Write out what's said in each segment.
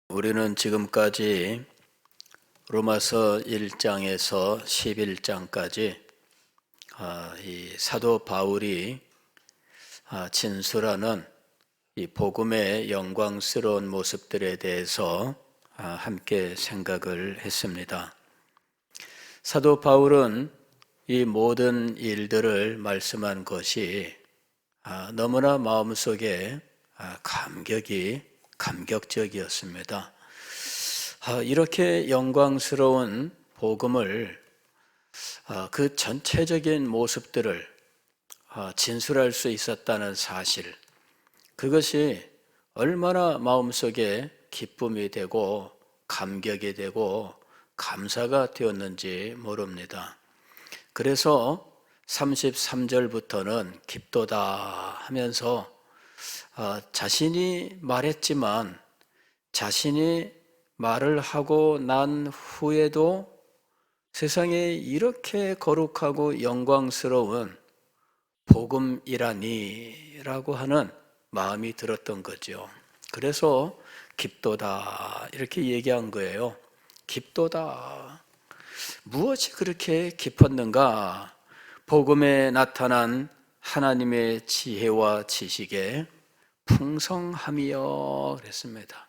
우리는 지금까지 로마서 1장에서 11장까지 이 사도 바울이 진술하는 이 복음의 영광스러운 모습들에 대해서 함께 생각을 했습니다. 사도 바울은 이 모든 일들을 말씀한 것이 너무나 마음속에 감격적이었습니다. 이렇게 영광스러운 복음을 그 전체적인 모습들을 진술할 수 있었다는 사실, 그것이 얼마나 마음속에 기쁨이 되고 감격이 되고 감사가 되었는지 모릅니다. 그래서 33절부터는 깊도다 하면서 자신이 말했지만 자신이 말을 하고 난 후에도 세상에 이렇게 거룩하고 영광스러운 복음이라니 라고 하는 마음이 들었던 거죠. 그래서 깊도다 이렇게 얘기한 거예요. 깊도다. 무엇이 그렇게 깊었는가? 복음에 나타난 하나님의 지혜와 지식에 풍성함이여 그랬습니다.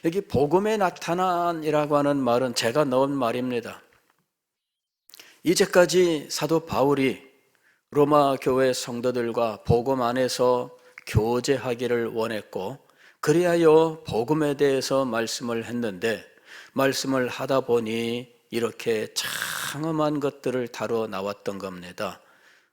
여기 복음에 나타난이라고 하는 말은 제가 넣은 말입니다. 이제까지 사도 바울이 로마 교회 성도들과 복음 안에서 교제하기를 원했고 그리하여 복음에 대해서 말씀을 했는데 말씀을 하다 보니 이렇게 장엄한 것들을 다뤄 나왔던 겁니다.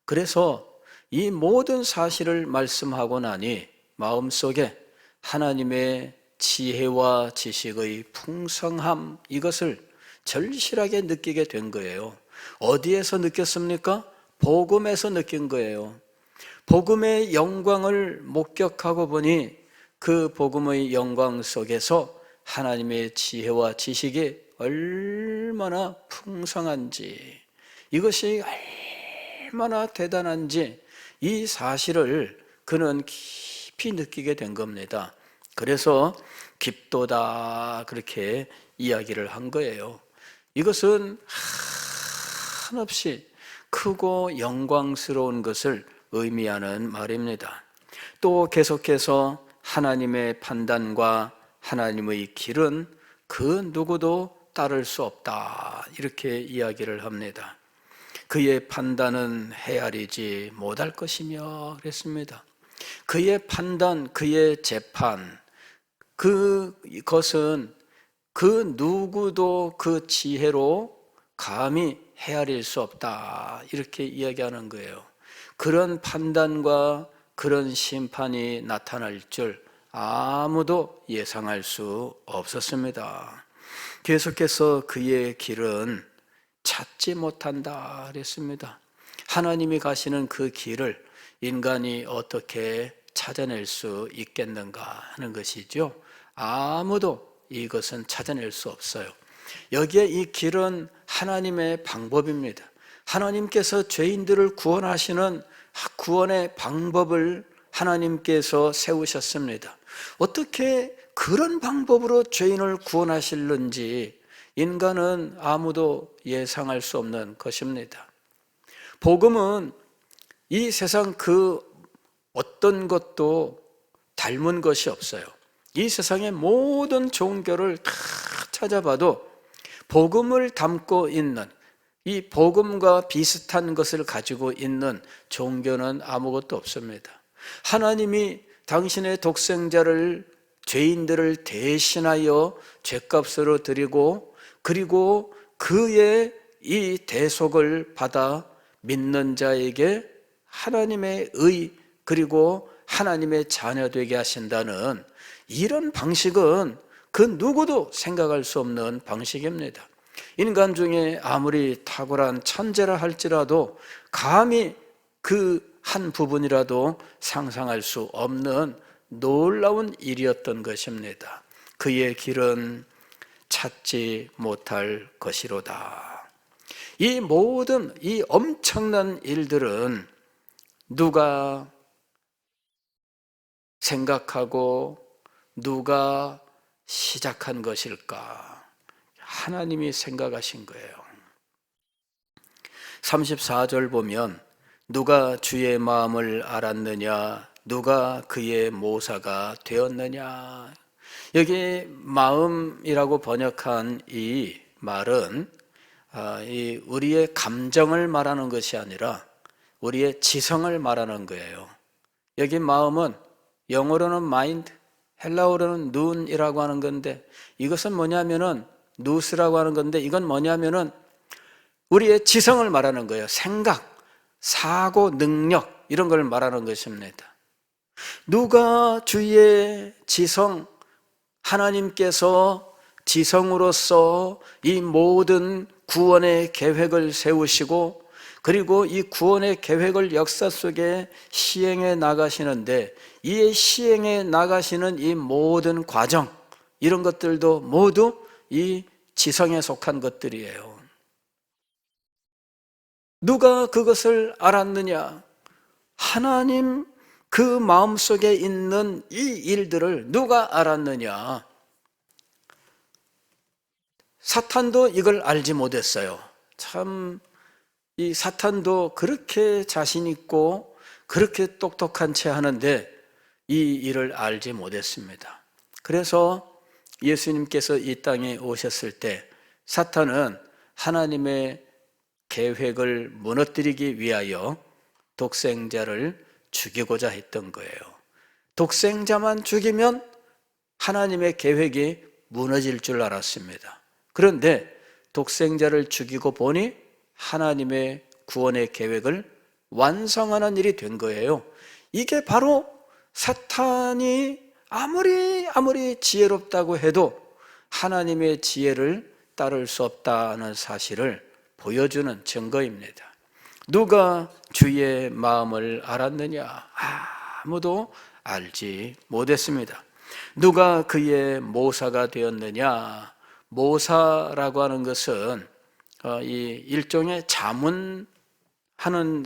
그래서 이 모든 사실을 말씀하고 나니 마음속에 하나님의 지혜와 지식의 풍성함, 이것을 절실하게 느끼게 된 거예요. 어디에서 느꼈습니까? 복음에서 느낀 거예요. 복음의 영광을 목격하고 보니 그 복음의 영광 속에서 하나님의 지혜와 지식이 얼마나 풍성한지, 이것이 얼마나 대단한지 이 사실을 그는 깊이 느끼게 된 겁니다. 그래서 깊도다 그렇게 이야기를 한 거예요. 이것은 한없이 크고 영광스러운 것을 의미하는 말입니다. 또 계속해서 하나님의 판단과 하나님의 길은 그 누구도 따를 수 없다 이렇게 이야기를 합니다. 그의 판단은 헤아리지 못할 것이며 그랬습니다. 그의 판단, 그의 재판, 그것은 그 누구도 그 지혜로 감히 헤아릴 수 없다 이렇게 이야기하는 거예요. 그런 판단과 그런 심판이 나타날 줄 아무도 예상할 수 없었습니다. 계속해서 그의 길은 찾지 못한다 그랬습니다. 하나님이 가시는 그 길을 인간이 어떻게 찾아낼 수 있겠는가 하는 것이죠. 아무도 이것은 찾아낼 수 없어요. 여기에 이 길은 하나님의 방법입니다. 하나님께서 죄인들을 구원하시는 구원의 방법을 하나님께서 세우셨습니다. 어떻게 그런 방법으로 죄인을 구원하실는지 인간은 아무도 예상할 수 없는 것입니다. 복음은 이 세상 그 어떤 것도 닮은 것이 없어요. 이 세상의 모든 종교를 다 찾아봐도 복음을 담고 있는, 이 복음과 비슷한 것을 가지고 있는 종교는 아무것도 없습니다. 하나님이 당신의 독생자를, 죄인들을 대신하여 죄값으로 드리고 그리고 그의 이 대속을 받아 믿는 자에게 하나님의 의 그리고 하나님의 자녀 되게 하신다는 이런 방식은 그 누구도 생각할 수 없는 방식입니다. 인간 중에 아무리 탁월한 천재라 할지라도 감히 그 한 부분이라도 상상할 수 없는 놀라운 일이었던 것입니다. 그의 길은 찾지 못할 것이로다. 이 모든 이 엄청난 일들은 누가 생각하고 누가 시작한 것일까? 하나님이 생각하신 거예요. 34절 보면 누가 주의 마음을 알았느냐? 누가 그의 모사가 되었느냐? 여기 마음이라고 번역한 이 말은 우리의 감정을 말하는 것이 아니라 우리의 지성을 말하는 거예요. 여기 마음은 영어로는 mind, 헬라어로는 눈이라고 하는 건데, 이것은 뭐냐면은 누스라고 하는 건데, 이건 뭐냐면은 우리의 지성을 말하는 거예요. 생각, 사고, 능력, 이런 걸 말하는 것입니다. 누가 주의 지성, 하나님께서 지성으로서 이 모든 구원의 계획을 세우시고, 그리고 이 구원의 계획을 역사 속에 시행해 나가시는데, 이 시행해 나가시는 이 모든 과정, 이런 것들도 모두 이 지성에 속한 것들이에요. 누가 그것을 알았느냐? 하나님 그 마음속에 있는 이 일들을 누가 알았느냐? 사탄도 이걸 알지 못했어요. 참, 이 사탄도 그렇게 자신 있고 그렇게 똑똑한 채 하는데 이 일을 알지 못했습니다. 그래서 예수님께서 이 땅에 오셨을 때 사탄은 하나님의 계획을 무너뜨리기 위하여 독생자를 죽이고자 했던 거예요. 독생자만 죽이면 하나님의 계획이 무너질 줄 알았습니다. 그런데 독생자를 죽이고 보니 하나님의 구원의 계획을 완성하는 일이 된 거예요. 이게 바로 사탄이 아무리 지혜롭다고 해도 하나님의 지혜를 따를 수 없다는 사실을 보여주는 증거입니다. 누가 주의 마음을 알았느냐? 아무도 알지 못했습니다. 누가 그의 모사가 되었느냐? 모사라고 하는 것은 이 일종의 자문하는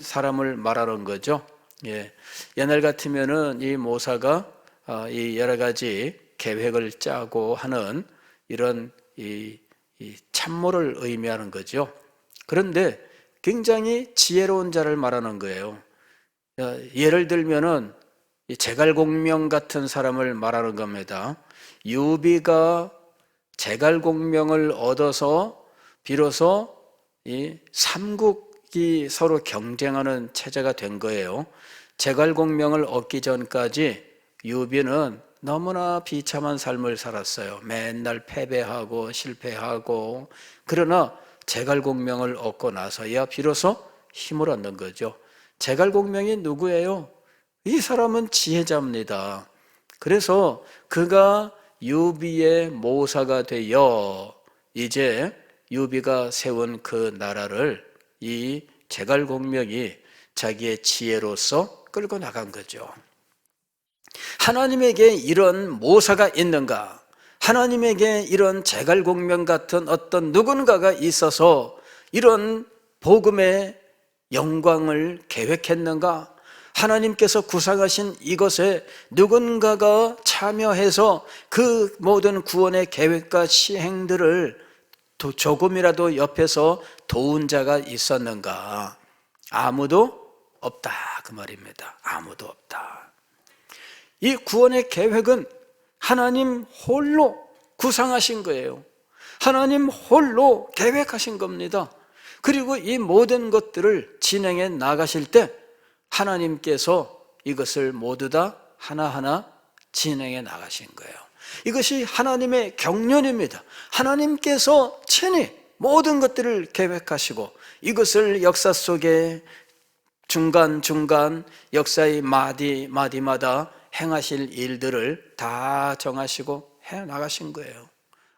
사람을 말하는 거죠. 예. 옛날 같으면은 이 모사가 이 여러 가지 계획을 짜고 하는 이런 이 참모를 의미하는 거죠. 그런데 굉장히 지혜로운 자를 말하는 거예요. 예를 들면은 제갈공명 같은 사람을 말하는 겁니다. 유비가 제갈공명을 얻어서 비로소 이 삼국이 서로 경쟁하는 체제가 된 거예요. 제갈공명을 얻기 전까지 유비는 너무나 비참한 삶을 살았어요. 맨날 패배하고 실패하고. 그러나 제갈공명을 얻고 나서야 비로소 힘을 얻는 거죠. 제갈공명이 누구예요? 이 사람은 지혜자입니다. 그래서 그가 유비의 모사가 되어 이제 유비가 세운 그 나라를 이 제갈공명이 자기의 지혜로서 끌고 나간 거죠. 하나님에게 이런 모사가 있는가? 하나님에게 이런 제갈공명 같은 어떤 누군가가 있어서 이런 복음의 영광을 계획했는가? 하나님께서 구상하신 이것에 누군가가 참여해서 그 모든 구원의 계획과 시행들을 조금이라도 옆에서 도운 자가 있었는가? 아무도 없다, 그 말입니다. 아무도 없다. 이 구원의 계획은 하나님 홀로 구상하신 거예요. 하나님 홀로 계획하신 겁니다. 그리고 이 모든 것들을 진행해 나가실 때 하나님께서 이것을 모두 다 하나하나 진행해 나가신 거예요. 이것이 하나님의 경륜입니다. 하나님께서 친히 모든 것들을 계획하시고 이것을 역사 속에 중간중간 역사의 마디마다 행하실 일들을 다 정하시고 해 나가신 거예요.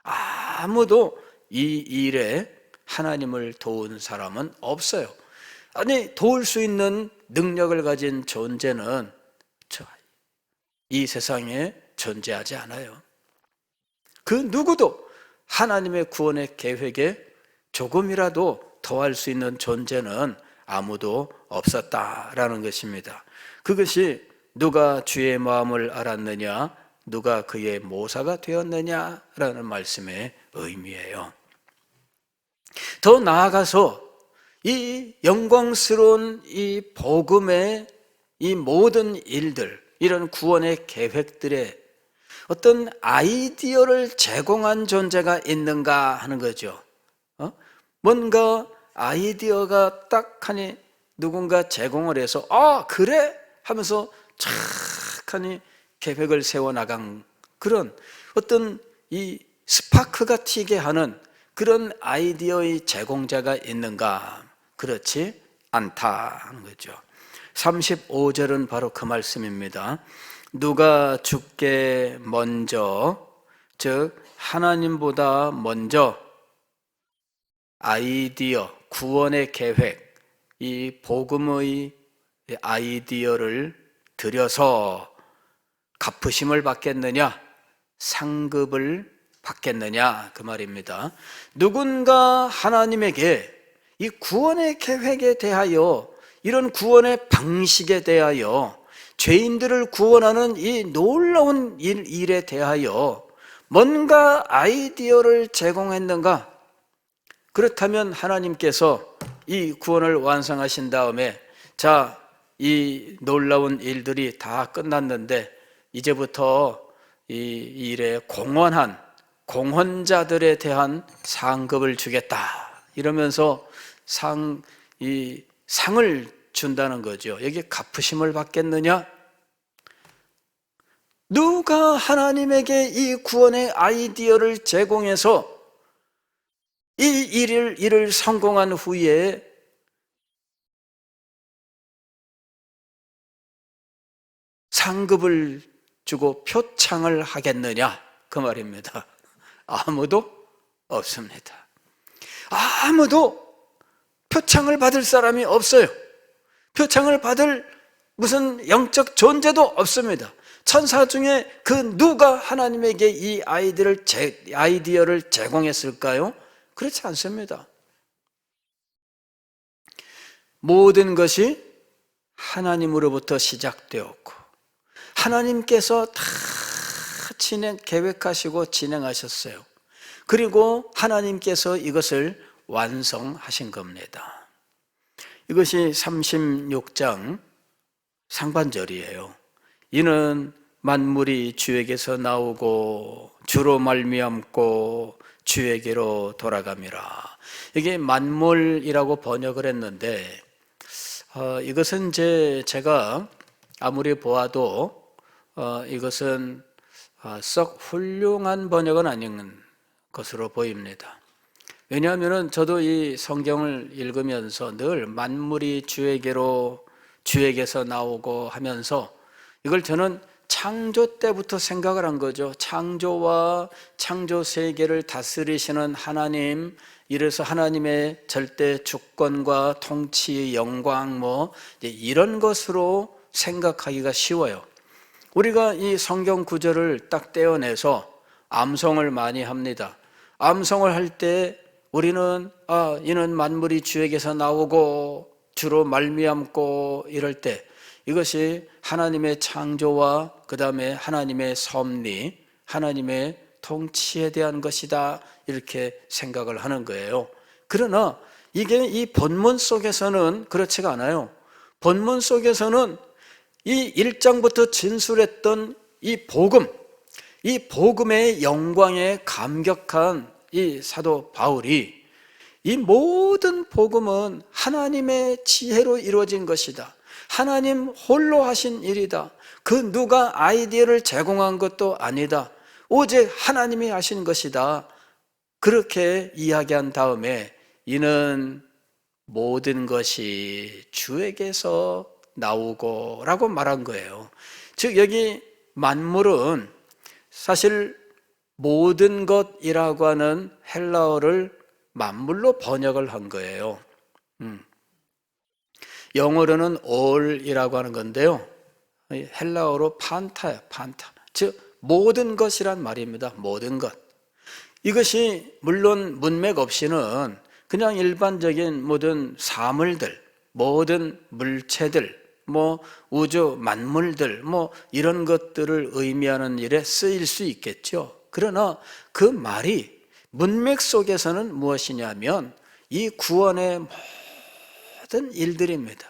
아무도 이 일에 하나님을 도운 사람은 없어요. 아니, 도울 수 있는 능력을 가진 존재는 이 세상에 존재하지 않아요. 그 누구도 하나님의 구원의 계획에 조금이라도 더할 수 있는 존재는 아무도 없었다라는 것입니다. 그것이 누가 주의 마음을 알았느냐? 누가 그의 모사가 되었느냐라는 말씀의 의미예요. 더 나아가서 이 영광스러운 이 복음의 이 모든 일들, 이런 구원의 계획들에 어떤 아이디어를 제공한 존재가 있는가 하는 거죠. 뭔가 아이디어가 딱 하니 누군가 제공을 해서 그래? 하면서 착하니 계획을 세워나간 그런 어떤 이 스파크가 튀게 하는 그런 아이디어의 제공자가 있는가? 그렇지 않다는 거죠. 35절은 바로 그 말씀입니다. 누가 주께 먼저, 즉 하나님보다 먼저 아이디어, 구원의 계획, 이 복음의 아이디어를 들여서 갚으심을 받겠느냐, 상급을 받겠느냐, 그 말입니다. 누군가 하나님에게 이 구원의 계획에 대하여, 이런 구원의 방식에 대하여, 죄인들을 구원하는 이 놀라운 일에 대하여 뭔가 아이디어를 제공했는가? 그렇다면 하나님께서 이 구원을 완성하신 다음에 자, 이 놀라운 일들이 다 끝났는데 이제부터 이 일에 공헌한 공헌자들에 대한 상급을 주겠다, 이러면서 상을 준다는 거죠. 여기 갚으심을 받겠느냐? 누가 하나님에게 이 구원의 아이디어를 제공해서 이 일을 성공한 후에 상급을 주고 표창을 하겠느냐, 그 말입니다. 아무도 없습니다. 아무도 표창을 받을 사람이 없어요. 표창을 받을 무슨 영적 존재도 없습니다. 천사 중에 그 누가 하나님에게 이 아이디어를 제공했을까요? 그렇지 않습니다. 모든 것이 하나님으로부터 시작되었고 하나님께서 다 계획하시고 진행하셨어요. 그리고 하나님께서 이것을 완성하신 겁니다. 이것이 36장 상반절이에요. 이는 만물이 주에게서 나오고 주로 말미암고 주에게로 돌아갑니다. 이게 만물이라고 번역을 했는데 이것은 제가 아무리 보아도 이것은 썩 훌륭한 번역은 아닌 것으로 보입니다. 왜냐하면 저도 이 성경을 읽으면서 늘 만물이 주에게서 나오고 하면서 이걸 저는 창조 때부터 생각을 한 거죠. 창조와 창조 세계를 다스리시는 하나님, 이래서 하나님의 절대 주권과 통치의 영광 이런 것으로 생각하기가 쉬워요. 우리가 이 성경 구절을 딱 떼어내서 암송을 많이 합니다. 암송을 할 때 우리는 이는 만물이 주에게서 나오고 주로 말미암고 이럴 때 이것이 하나님의 창조와 그 다음에 하나님의 섭리, 하나님의 통치에 대한 것이다, 이렇게 생각을 하는 거예요. 그러나 이게 이 본문 속에서는 그렇지가 않아요. 본문 속에서는 이 1장부터 진술했던 이 복음의 영광에 감격한 이 사도 바울이 이 모든 복음은 하나님의 지혜로 이루어진 것이다, 하나님 홀로 하신 일이다, 그 누가 아이디어를 제공한 것도 아니다, 오직 하나님이 하신 것이다, 그렇게 이야기한 다음에 이는 모든 것이 주에게서 나오고 라고 말한 거예요. 즉 여기 만물은 사실 모든 것이라고 하는 헬라어를 만물로 번역을 한 거예요. 영어로는 all이라고 하는 건데요, 헬라어로 판타예요. 판타, 즉 모든 것이란 말입니다. 모든 것. 이것이 물론 문맥 없이는 그냥 일반적인 모든 사물들, 모든 물체들 뭐 우주 만물들 뭐 이런 것들을 의미하는 일에 쓰일 수 있겠죠. 그러나 그 말이 문맥 속에서는 무엇이냐면 이 구원의 모든 일들입니다.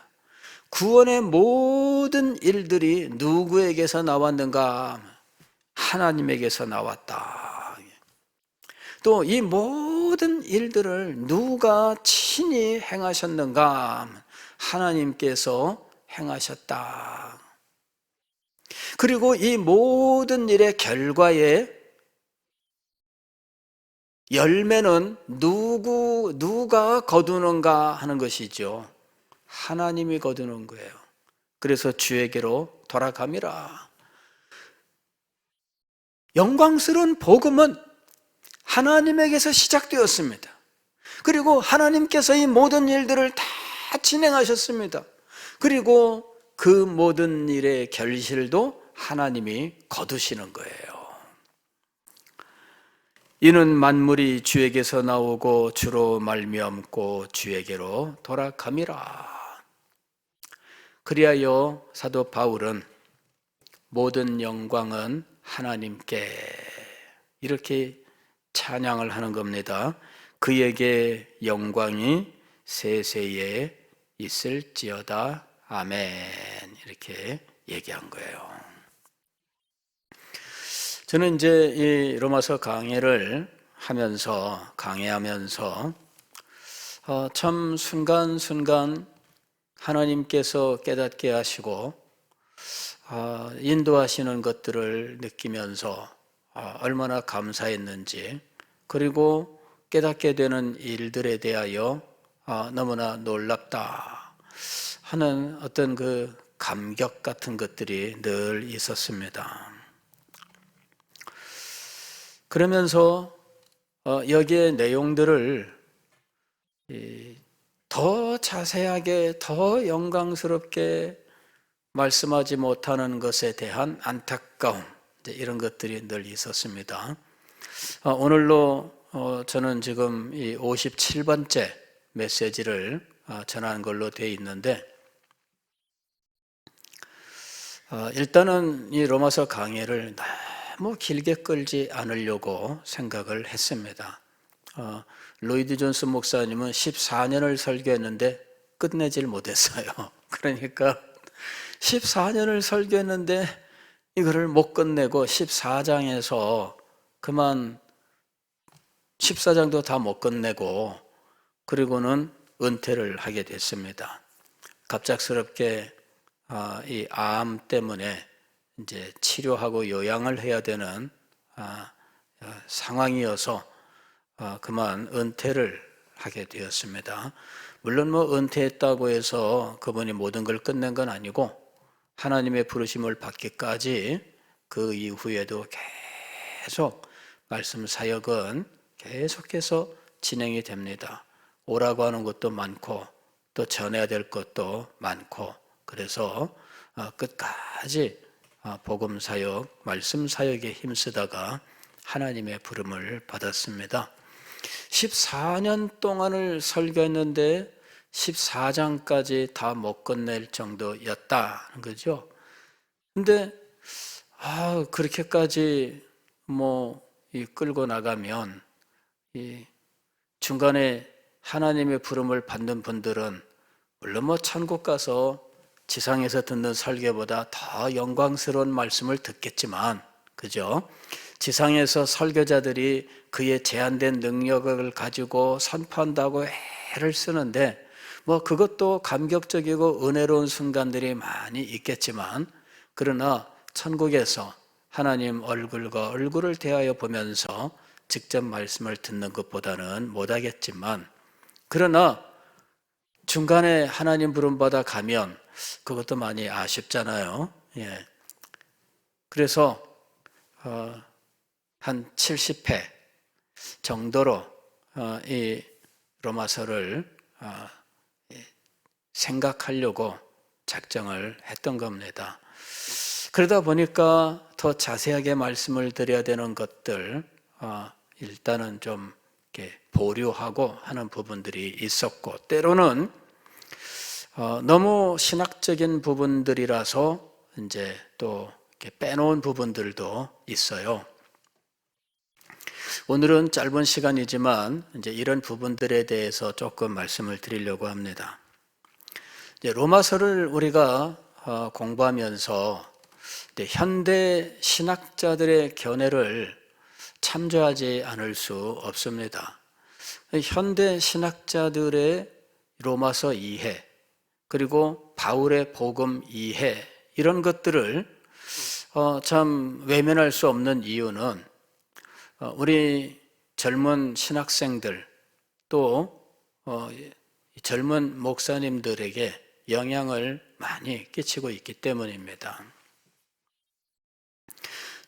구원의 모든 일들이 누구에게서 나왔는가? 하나님에게서 나왔다. 또 이 모든 일들을 누가 친히 행하셨는가? 하나님께서 행하셨다. 그리고 이 모든 일의 결과에 열매는 누가 거두는가 하는 것이죠. 하나님이 거두는 거예요. 그래서 주에게로 돌아감이라. 영광스러운 복음은 하나님에게서 시작되었습니다. 그리고 하나님께서 이 모든 일들을 다 진행하셨습니다. 그리고 그 모든 일의 결실도 하나님이 거두시는 거예요. 이는 만물이 주에게서 나오고 주로 말미암고 주에게로 돌아감이라. 그리하여 사도 바울은 모든 영광은 하나님께 이렇게 찬양을 하는 겁니다. 그에게 영광이 세세에 있을지어다. 아멘. 이렇게 얘기한 거예요. 저는 이제 이 로마서 강해하면서 참 순간순간 하나님께서 깨닫게 하시고 인도하시는 것들을 느끼면서 얼마나 감사했는지, 그리고 깨닫게 되는 일들에 대하여 너무나 놀랍다 하는 어떤 그 감격 같은 것들이 늘 있었습니다. 그러면서 여기에 내용들을 더 자세하게, 더 영광스럽게 말씀하지 못하는 것에 대한 안타까움, 이런 것들이 늘 있었습니다. 오늘로 저는 지금 이 57번째 메시지를 전하는 걸로 되어 있는데, 일단은 이 로마서 강해를 너무 길게 끌지 않으려고 생각을 했습니다. 로이드 존스 목사님은 14년을 설교했는데 끝내질 못했어요. 그러니까 14년을 설교했는데 이거를 못 끝내고 14장에서 그만 14장도 다 못 끝내고 그리고는 은퇴를 하게 됐습니다. 갑작스럽게 이 암 때문에 이제 치료하고 요양을 해야 되는 상황이어서 그만 은퇴를 하게 되었습니다. 물론 뭐 은퇴했다고 해서 그분이 모든 걸 끝낸 건 아니고 하나님의 부르심을 받기까지 그 이후에도 계속 말씀 사역은 계속해서 진행이 됩니다. 오라고 하는 것도 많고 또 전해야 될 것도 많고, 그래서 끝까지 복음 사역, 말씀 사역에 힘쓰다가 하나님의 부름을 받았습니다. 14년 동안을 설교했는데 14장까지 다 못 끝낼 정도였다는 거죠. 근데 그렇게까지 끌고 나가면 중간에 하나님의 부름을 받는 분들은 물론 천국 가서 지상에서 듣는 설교보다 더 영광스러운 말씀을 듣겠지만, 그죠? 지상에서 설교자들이 그의 제한된 능력을 가지고 선포한다고 애를 쓰는데 그것도 감격적이고 은혜로운 순간들이 많이 있겠지만, 그러나 천국에서 하나님 얼굴과 얼굴을 대하여 보면서 직접 말씀을 듣는 것보다는 못하겠지만, 그러나 중간에 하나님 부름받아 가면 그것도 많이 아쉽잖아요. 예. 그래서 한 70회 정도로 이 로마서를 생각하려고 작정을 했던 겁니다. 그러다 보니까 더 자세하게 말씀을 드려야 되는 것들 일단은 좀 이렇게 보류하고 하는 부분들이 있었고, 때로는 너무 신학적인 부분들이라서 이제 또 이렇게 빼놓은 부분들도 있어요. 오늘은 짧은 시간이지만 이제 이런 부분들에 대해서 조금 말씀을 드리려고 합니다. 이제 로마서를 우리가 공부하면서 현대 신학자들의 견해를 참조하지 않을 수 없습니다. 현대 신학자들의 로마서 이해, 그리고 바울의 복음 이해, 이런 것들을 참 외면할 수 없는 이유는 우리 젊은 신학생들 또 젊은 목사님들에게 영향을 많이 끼치고 있기 때문입니다.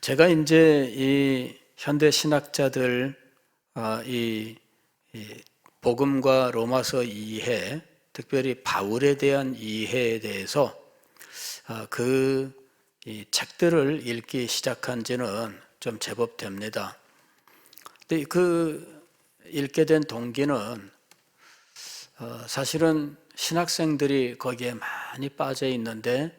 제가 이제 이 현대 신학자들 이 복음과 로마서 이해, 특별히 바울에 대한 이해에 대해서 이 책들을 읽기 시작한 지는 좀 제법 됩니다. 근데 읽게 된 동기는 사실은 신학생들이 거기에 많이 빠져 있는데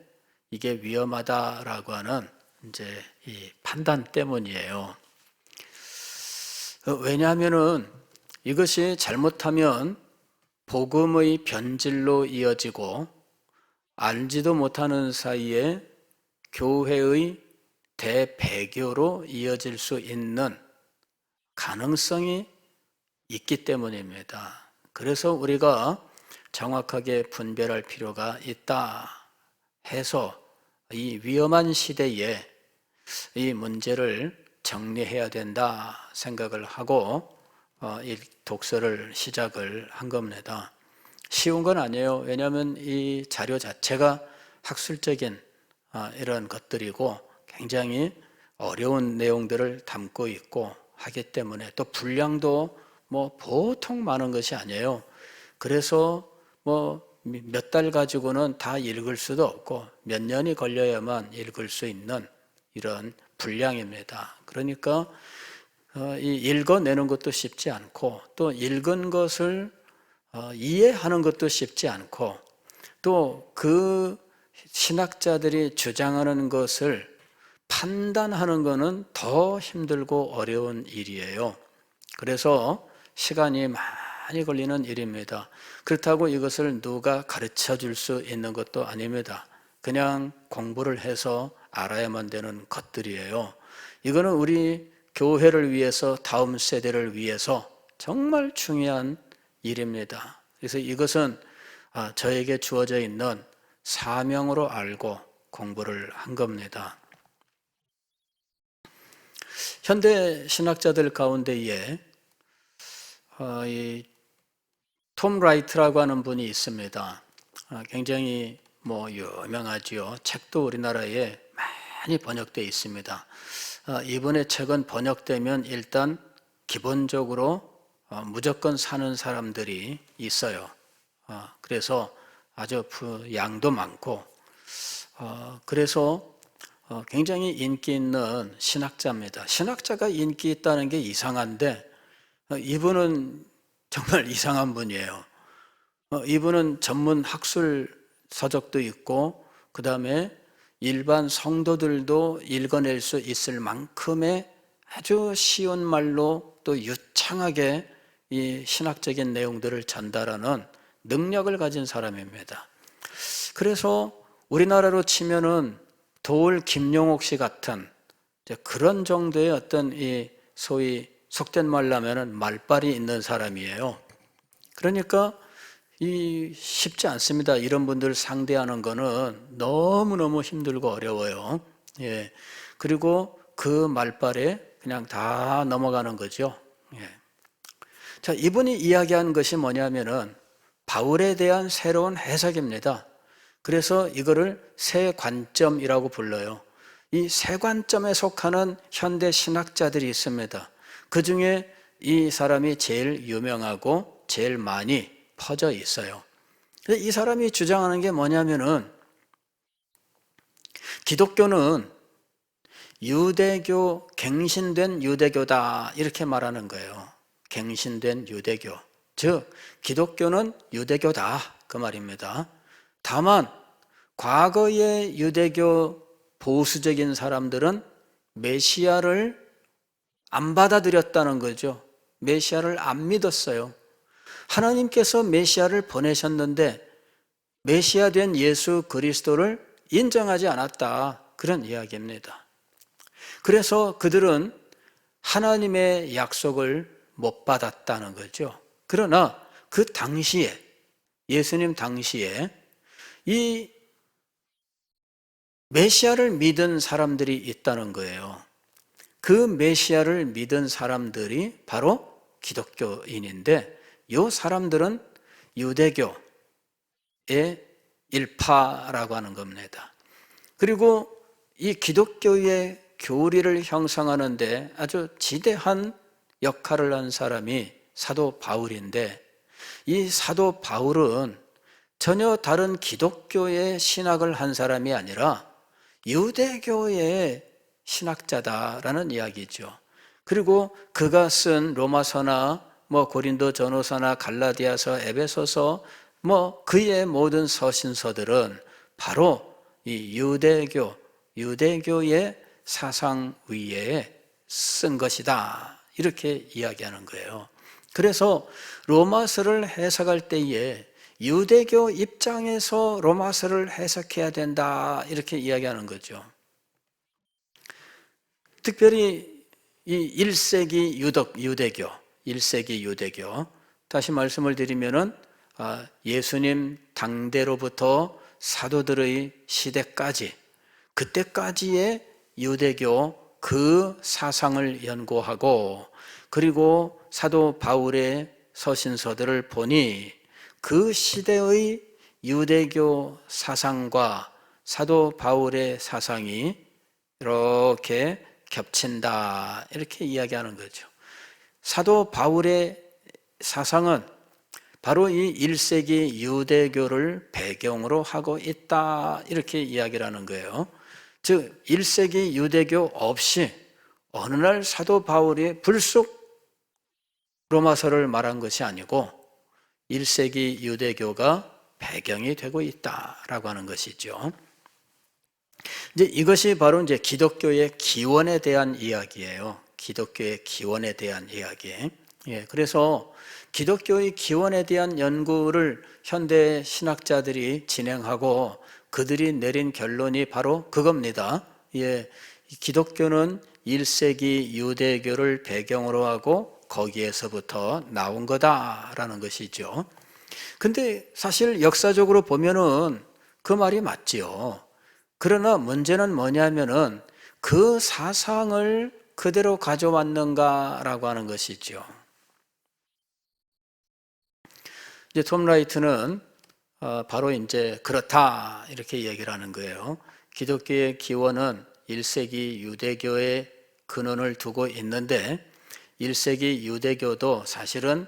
이게 위험하다라고 하는 이제 이 판단 때문이에요. 왜냐하면은 이것이 잘못하면 복음의 변질로 이어지고 알지도 못하는 사이에 교회의 대배교로 이어질 수 있는 가능성이 있기 때문입니다. 그래서 우리가 정확하게 분별할 필요가 있다 해서 이 위험한 시대에 이 문제를 정리해야 된다 생각을 하고 이 독서를 시작을 한 겁니다. 쉬운 건 아니에요. 왜냐하면 이 자료 자체가 학술적인 이런 것들이고 굉장히 어려운 내용들을 담고 있고 하기 때문에 또 분량도 뭐 보통 많은 것이 아니에요. 그래서 뭐 몇 달 가지고는 다 읽을 수도 없고 몇 년이 걸려야만 읽을 수 있는 이런 분량입니다. 그러니까 읽어내는 것도 쉽지 않고 또 읽은 것을 이해하는 것도 쉽지 않고 또 그 신학자들이 주장하는 것을 판단하는 것은 더 힘들고 어려운 일이에요. 그래서 시간이 많이 걸리는 일입니다. 그렇다고 이것을 누가 가르쳐 줄 수 있는 것도 아닙니다. 그냥 공부를 해서 알아야만 되는 것들이에요. 이거는 우리 교회를 위해서, 다음 세대를 위해서 정말 중요한 일입니다. 그래서 이것은 저에게 주어져 있는 사명으로 알고 공부를 한 겁니다. 현대 신학자들 가운데에 톰 라이트라고 하는 분이 있습니다. 굉장히 유명하지요. 책도 우리나라에 많이 번역되어 있습니다. 이분의 책은 번역되면 일단 기본적으로 무조건 사는 사람들이 있어요. 그래서 아주 양도 많고 그래서 굉장히 인기 있는 신학자입니다. 신학자가 인기 있다는 게 이상한데 이분은 정말 이상한 분이에요. 이분은 전문 학술 서적도 있고 그 다음에 일반 성도들도 읽어낼 수 있을 만큼의 아주 쉬운 말로 또 유창하게 이 신학적인 내용들을 전달하는 능력을 가진 사람입니다. 그래서 우리나라로 치면은 도울 김용옥 씨 같은 그런 정도의 어떤 이 소위 속된 말로 하면은 말빨이 있는 사람이에요. 그러니까 쉽지 않습니다. 이런 분들 상대하는 거는 너무너무 힘들고 어려워요. 예. 그리고 그 말빨에 그냥 다 넘어가는 거죠. 예. 자, 이분이 이야기한 것이 뭐냐면은 바울에 대한 새로운 해석입니다. 그래서 이거를 새 관점이라고 불러요. 이 새 관점에 속하는 현대 신학자들이 있습니다. 그 중에 이 사람이 제일 유명하고 제일 많이 퍼져 있어요. 이 사람이 주장하는 게 뭐냐면은 기독교는 유대교, 갱신된 유대교다 이렇게 말하는 거예요. 갱신된 유대교. 즉 기독교는 유대교다 그 말입니다. 다만 과거의 유대교 보수적인 사람들은 메시아를 안 받아들였다는 거죠. 메시아를 안 믿었어요. 하나님께서 메시아를 보내셨는데 메시아 된 예수 그리스도를 인정하지 않았다. 그런 이야기입니다. 그래서 그들은 하나님의 약속을 못 받았다는 거죠. 그러나 그 당시에, 예수님 당시에 이 메시아를 믿은 사람들이 있다는 거예요. 그 메시아를 믿은 사람들이 바로 기독교인인데 이 사람들은 유대교의 일파라고 하는 겁니다. 그리고 이 기독교의 교리를 형성하는데 아주 지대한 역할을 한 사람이 사도 바울인데 이 사도 바울은 전혀 다른 기독교의 신학을 한 사람이 아니라 유대교의 신학자다라는 이야기죠. 그리고 그가 쓴 로마서나 고린도 전후서나 갈라디아서, 에베소서 그의 모든 서신서들은 바로 이 유대교의 사상 위에 쓴 것이다. 이렇게 이야기하는 거예요. 그래서 로마서를 해석할 때에 유대교 입장에서 로마서를 해석해야 된다. 이렇게 이야기하는 거죠. 특별히 이 1세기 유대교, 1세기 유대교, 다시 말씀을 드리면은 예수님 당대로부터 사도들의 시대까지, 그때까지의 유대교 그 사상을 연구하고 그리고 사도 바울의 서신서들을 보니 그 시대의 유대교 사상과 사도 바울의 사상이 이렇게 겹친다. 이렇게 이야기하는 거죠. 사도 바울의 사상은 바로 이 1세기 유대교를 배경으로 하고 있다. 이렇게 이야기를 하는 거예요. 즉 1세기 유대교 없이 어느 날 사도 바울이 불쑥 로마서를 말한 것이 아니고 1세기 유대교가 배경이 되고 있다라고 하는 것이죠. 이제 이것이 바로 이제 기독교의 기원에 대한 이야기예요. 기독교의 기원에 대한 이야기. 그래서 기독교의 기원에 대한 연구를 현대 신학자들이 진행하고 그들이 내린 결론이 바로 그겁니다. 기독교는 1세기 유대교를 배경으로 하고 거기에서부터 나온 거다라는 것이죠. 근데 사실 역사적으로 보면은 그 말이 맞지요. 그러나 문제는 뭐냐면은 그 사상을 그대로 가져왔는가라고 하는 것이죠. 이제 톰 라이트는 바로 이제 그렇다 이렇게 얘기를 하는 거예요. 기독교의 기원은 1세기 유대교의 근원을 두고 있는데 1세기 유대교도 사실은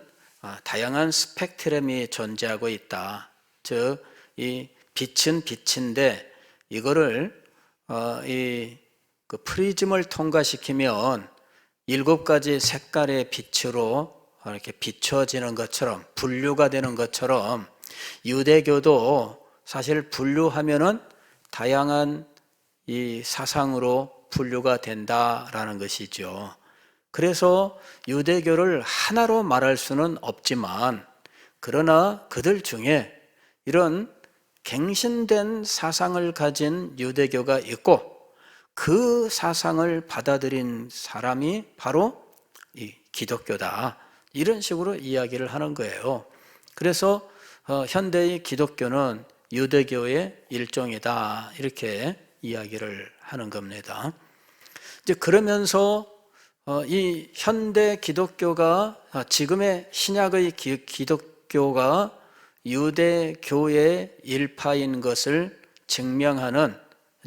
다양한 스펙트럼이 존재하고 있다. 즉, 이 빛은 빛인데 이거를 그 프리즘을 통과시키면 7가지 색깔의 빛으로 이렇게 비춰지는 것처럼 분류가 되는 것처럼 유대교도 사실 분류하면은 다양한 이 사상으로 분류가 된다라는 것이죠. 그래서 유대교를 하나로 말할 수는 없지만 그러나 그들 중에 이런 갱신된 사상을 가진 유대교가 있고 그 사상을 받아들인 사람이 바로 이 기독교다. 이런 식으로 이야기를 하는 거예요. 그래서 현대의 기독교는 유대교의 일종이다. 이렇게 이야기를 하는 겁니다. 이제 그러면서 이 현대 기독교가 지금의 신약의 기독교가 유대교의 일파인 것을 증명하는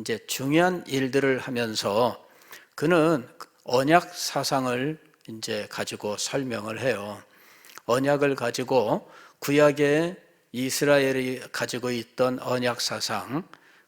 이제 중요한 일들을 하면서 그는 언약 사상을 이제 가지고 설명을 해요. 언약을 가지고 구약의 이스라엘이 가지고 있던 언약 사상,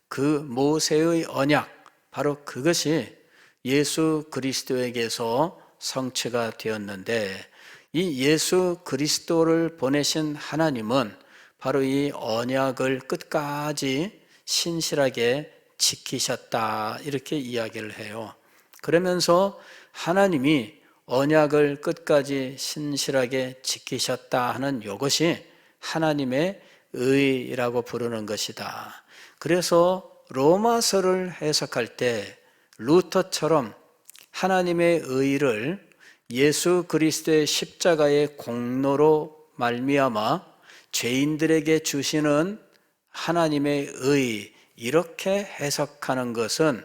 그 모세의 언약, 바로 그것이 예수 그리스도에게서 성취가 되었는데 이 예수 그리스도를 보내신 하나님은 바로 이 언약을 끝까지 신실하게 지키셨다, 이렇게 이야기를 해요. 그러면서 하나님이 언약을 끝까지 신실하게 지키셨다 하는 이것이 하나님의 의라고 부르는 것이다. 그래서 로마서를 해석할 때 루터처럼 하나님의 의를 예수 그리스도의 십자가의 공로로 말미암아 죄인들에게 주시는 하나님의 의, 이렇게 해석하는 것은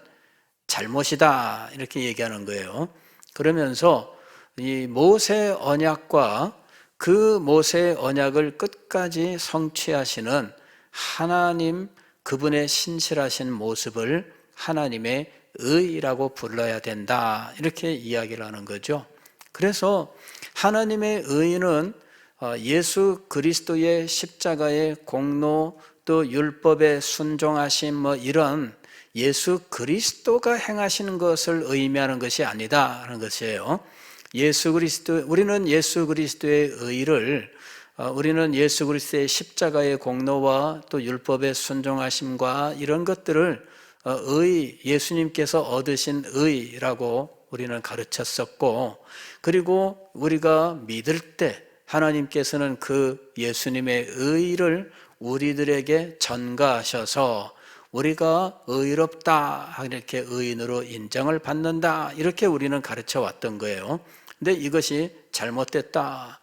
잘못이다, 이렇게 얘기하는 거예요. 그러면서 이 모세 언약과 그 모세 언약을 끝까지 성취하시는 하나님, 그분의 신실하신 모습을 하나님의 의라고 불러야 된다, 이렇게 이야기를 하는 거죠. 그래서 하나님의 의는 예수 그리스도의 십자가의 공로, 또 율법의 순종하심, 이런 예수 그리스도가 행하시는 것을 의미하는 것이 아니다 하는 것이에요. 우리는 예수 그리스도의 의를, 우리는 예수 그리스도의 십자가의 공로와 또 율법의 순종하심과 이런 것들을 예수님께서 얻으신 의라고 우리는 가르쳤었고, 그리고 우리가 믿을 때 하나님께서는 그 예수님의 의를 우리들에게 전가하셔서 우리가 의롭다, 이렇게 의인으로 인정을 받는다, 이렇게 우리는 가르쳐 왔던 거예요. 근데 이것이 잘못됐다.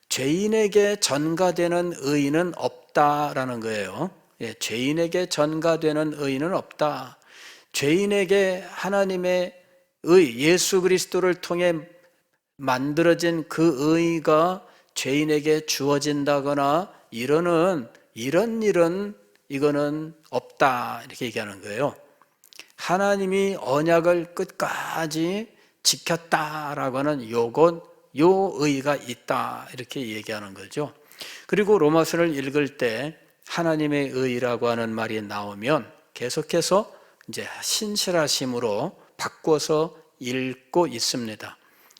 죄인에게 전가되는 의인은 없다라는 거예요. 죄인에게 전가되는 의인은 없다. 죄인에게 하나님의 의, 예수 그리스도를 통해 만들어진 그 의가 죄인에게 주어진다거나 이런 일은 이거는 없다, 이렇게 얘기하는 거예요. 하나님이 언약을 끝까지 지켰다라고 하는 요 의가 있다, 이렇게 얘기하는 거죠. 그리고 로마서를 읽을 때 하나님의 의라고 하는 말이 나오면 계속해서 이제 신실하심으로 바꿔서 읽고 있습니다.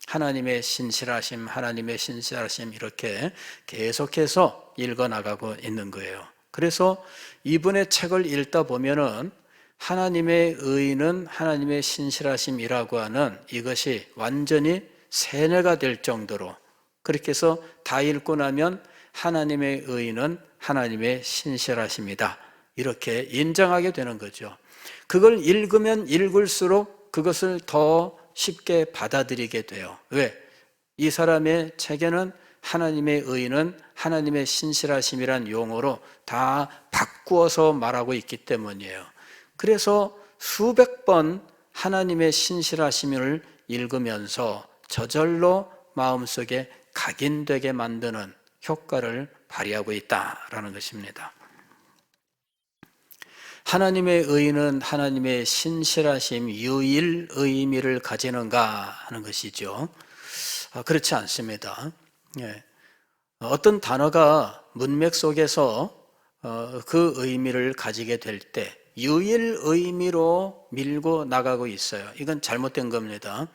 하나님의 신실하심, 하나님의 신실하심, 이렇게 계속해서 읽어나가고 있는 거예요. 그래서 이분의 책을 읽다 보면은 하나님의 의는 하나님의 신실하심이라고 하는 이것이 완전히 세뇌가 될 정도로, 그렇게 해서 다 읽고 나면 하나님의 의는 하나님의 신실하심이다, 이렇게 인정하게 되는 거죠. 그걸 읽으면 읽을수록 그것을 더 쉽게 받아들이게 돼요. 왜? 이 사람의 책에는 하나님의 의는 하나님의 신실하심이란 용어로 다 바꾸어서 말하고 있기 때문이에요. 그래서 수백 번 하나님의 신실하심을 읽으면서 저절로 마음속에 각인되게 만드는 효과를 발휘하고 있다라는 것입니다. 하나님의 의는 하나님의 신실하심, 유일 의미를 가지는가 하는 것이죠. 그렇지 않습니다. 어떤 단어가 문맥 속에서 그 의미를 가지게 될 때 유일 의미로 밀고 나가고 있어요. 이건 잘못된 겁니다.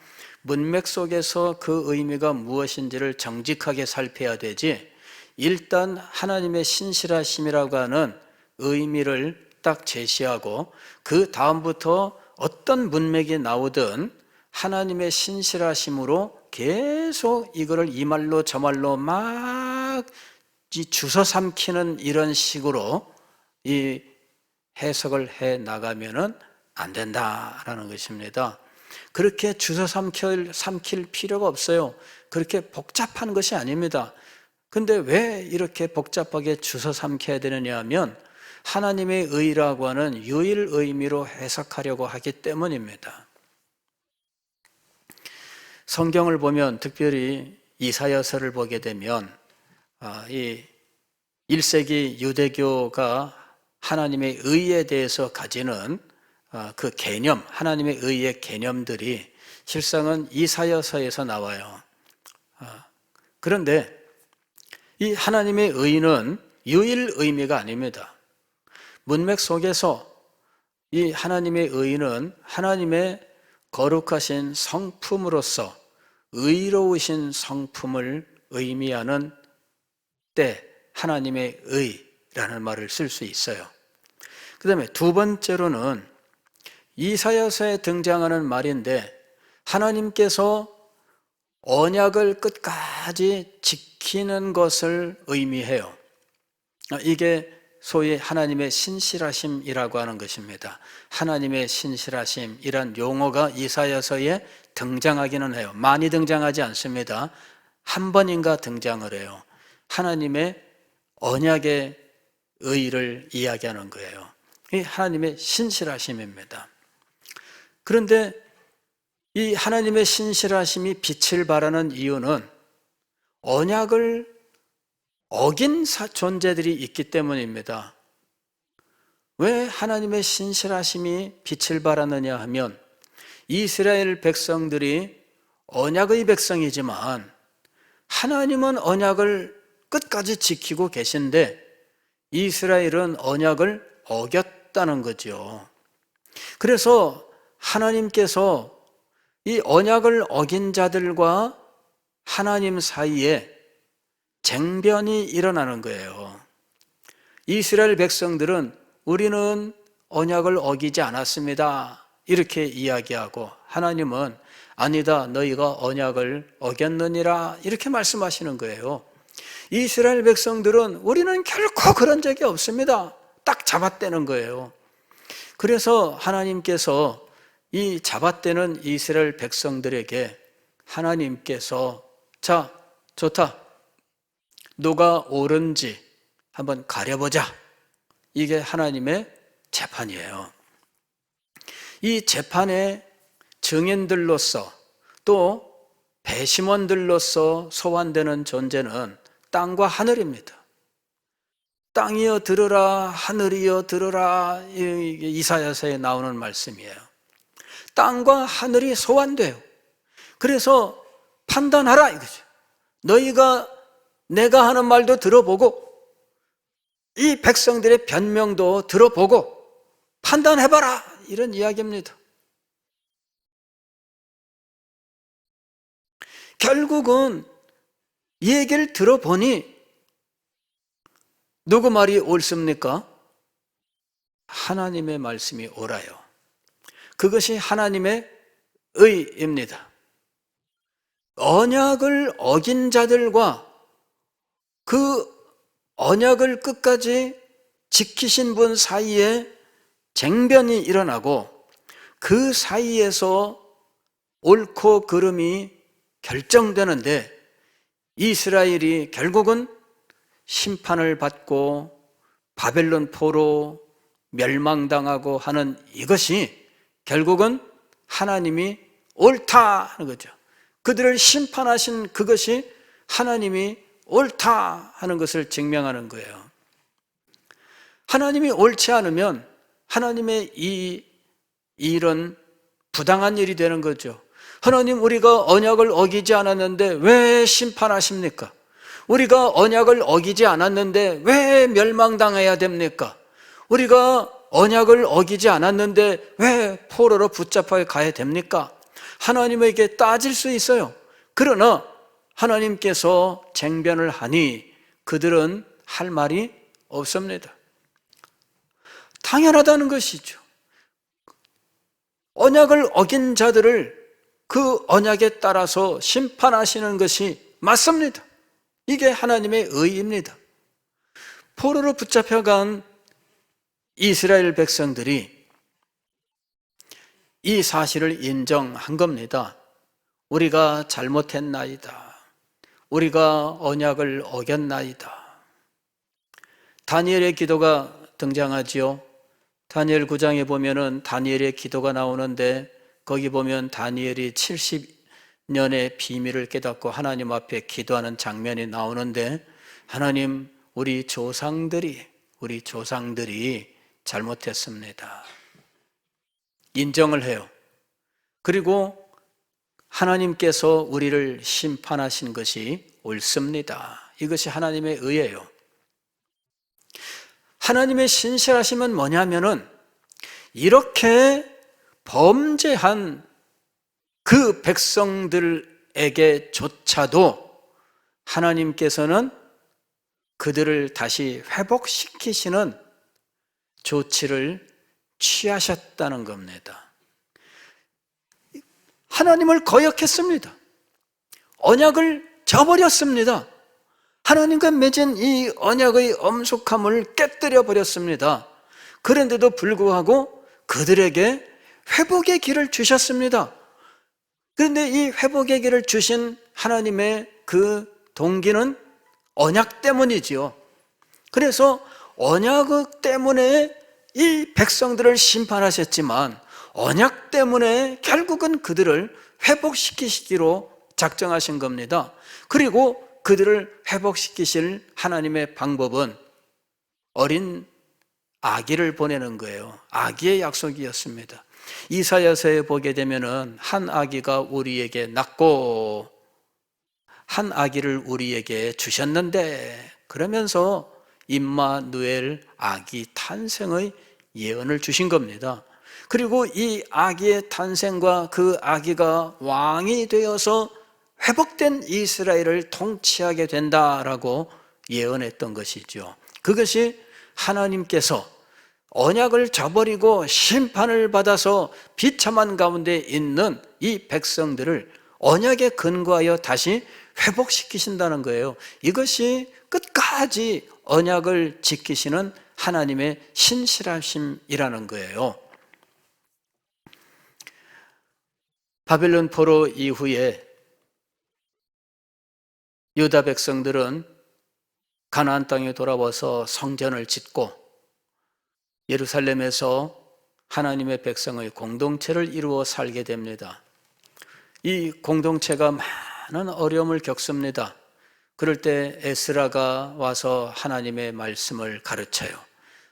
문맥 속에서 그 의미가 무엇인지를 정직하게 살펴야 되지, 일단 하나님의 신실하심이라고 하는 의미를 딱 제시하고 그 다음부터 어떤 문맥이 나오든 하나님의 신실하심으로 계속 이거를 이 말로 저 말로 막 주워 삼키는 이런 식으로 이 해석을 해 나가면은 안 된다라는 것입니다. 그렇게 주워 삼킬 필요가 없어요. 그렇게 복잡한 것이 아닙니다. 근데 왜 이렇게 복잡하게 주워 삼켜야 되느냐 하면 하나님의 의라고 하는 유일 의미로 해석하려고 하기 때문입니다. 성경을 보면, 특별히 이사야서를 보게 되면 이 1세기 유대교가 하나님의 의에 대해서 가지는 그 개념, 하나님의 의의 개념들이 실상은 이사야서에서 나와요. 그런데 이 하나님의 의는 유일 의미가 아닙니다. 문맥 속에서 이 하나님의 의는 하나님의 거룩하신 성품으로서 의로우신 성품을 의미하는 때 하나님의 의, 라는 말을 쓸 수 있어요. 그 다음에 두 번째로는 이사야서에 등장하는 말인데, 하나님께서 언약을 끝까지 지키는 것을 의미해요. 이게 소위 하나님의 신실하심이라고 하는 것입니다. 하나님의 신실하심이란 용어가 이사야서에 등장하기는 해요. 많이 등장하지 않습니다. 한 번인가 등장을 해요. 하나님의 언약의 의의를 이야기하는 거예요. 이 하나님의 신실하심입니다. 그런데 이 하나님의 신실하심이 빛을 발하는 이유는 언약을 어긴 존재들이 있기 때문입니다. 왜 하나님의 신실하심이 빛을 발하느냐 하면, 이스라엘 백성들이 언약의 백성이지만 하나님은 언약을 끝까지 지키고 계신데 이스라엘은 언약을 어겼다는 거죠. 그래서 하나님께서 이 언약을 어긴 자들과 하나님 사이에 쟁변이 일어나는 거예요. 이스라엘 백성들은 우리는 언약을 어기지 않았습니다, 이렇게 이야기하고, 하나님은 아니다, 너희가 언약을 어겼느니라, 이렇게 말씀하시는 거예요. 이스라엘 백성들은 우리는 결코 그런 적이 없습니다, 딱 잡아떼는 거예요. 그래서 하나님께서 이 잡아떼는 이스라엘 백성들에게 하나님께서, 자, 좋다, 누가 옳은지 한번 가려보자, 이게 하나님의 재판이에요. 이 재판의 증인들로서 또 배심원들로서 소환되는 존재는 땅과 하늘입니다. 땅이여 들으라, 하늘이여 들으라, 이사야서에 나오는 말씀이에요. 땅과 하늘이 소환돼요. 그래서 판단하라 이거죠. 너희가 내가 하는 말도 들어보고 이 백성들의 변명도 들어보고 판단해봐라, 이런 이야기입니다. 결국은 이 얘기를 들어보니 누구 말이 옳습니까? 하나님의 말씀이 옳아요. 그것이 하나님의 의입니다. 언약을 어긴 자들과 그 언약을 끝까지 지키신 분 사이에 쟁변이 일어나고, 그 사이에서 옳고 그름이 결정되는데, 이스라엘이 결국은 심판을 받고 바벨론 포로 멸망당하고 하는 이것이 결국은 하나님이 옳다 하는 거죠. 그들을 심판하신 그것이 하나님이 옳다 하는 것을 증명하는 거예요. 하나님이 옳지 않으면 하나님의 이 일은 부당한 일이 되는 거죠. 하나님, 우리가 언약을 어기지 않았는데 왜 심판하십니까? 우리가 언약을 어기지 않았는데 왜 멸망당해야 됩니까? 우리가 언약을 어기지 않았는데 왜 포로로 붙잡혀 가야 됩니까? 하나님에게 따질 수 있어요. 그러나 하나님께서 쟁변을 하니 그들은 할 말이 없습니다. 당연하다는 것이죠. 언약을 어긴 자들을 그 언약에 따라서 심판하시는 것이 맞습니다. 이게 하나님의 의입니다. 포로로 붙잡혀간 이스라엘 백성들이 이 사실을 인정한 겁니다. 우리가 잘못했나이다. 우리가 언약을 어겼나이다. 다니엘의 기도가 등장하지요. 다니엘 9장에 보면은 다니엘의 기도가 나오는데, 거기 보면 다니엘이 70년의 비밀을 깨닫고 하나님 앞에 기도하는 장면이 나오는데, 하나님, 우리 조상들이 잘못했습니다, 인정을 해요. 그리고 하나님께서 우리를 심판하신 것이 옳습니다. 이것이 하나님의 의예요. 하나님의 신실하심은 뭐냐면은, 이렇게 범죄한 그 백성들에게조차도 하나님께서는 그들을 다시 회복시키시는 조치를 취하셨다는 겁니다. 하나님을 거역했습니다. 언약을 저버렸습니다. 하나님과 맺은 이 언약의 엄숙함을 깨뜨려 버렸습니다. 그런데도 불구하고 그들에게 회복의 길을 주셨습니다. 그런데 이 회복의 길을 주신 하나님의 그 동기는 언약 때문이지요. 그래서 언약 때문에 이 백성들을 심판하셨지만 언약 때문에 결국은 그들을 회복시키시기로 작정하신 겁니다. 그리고 그들을 회복시키실 하나님의 방법은 어린 아기를 보내는 거예요. 아기의 약속이었습니다. 이사야서에 보게 되면은 한 아기가 우리에게 낳고 한 아기를 우리에게 주셨는데, 그러면서 임마누엘 아기 탄생의 예언을 주신 겁니다. 그리고 이 아기의 탄생과 그 아기가 왕이 되어서 회복된 이스라엘을 통치하게 된다라고 예언했던 것이죠. 그것이 하나님께서 언약을 저버리고 심판을 받아서 비참한 가운데 있는 이 백성들을 언약에 근거하여 다시 회복시키신다는 거예요. 이것이 끝까지 언약을 지키시는 하나님의 신실하심이라는 거예요. 바벨론 포로 이후에 유다 백성들은 가나안 땅에 돌아와서 성전을 짓고 예루살렘에서 하나님의 백성의 공동체를 이루어 살게 됩니다. 이 공동체가 많은 어려움을 겪습니다. 그럴 때 에스라가 와서 하나님의 말씀을 가르쳐요.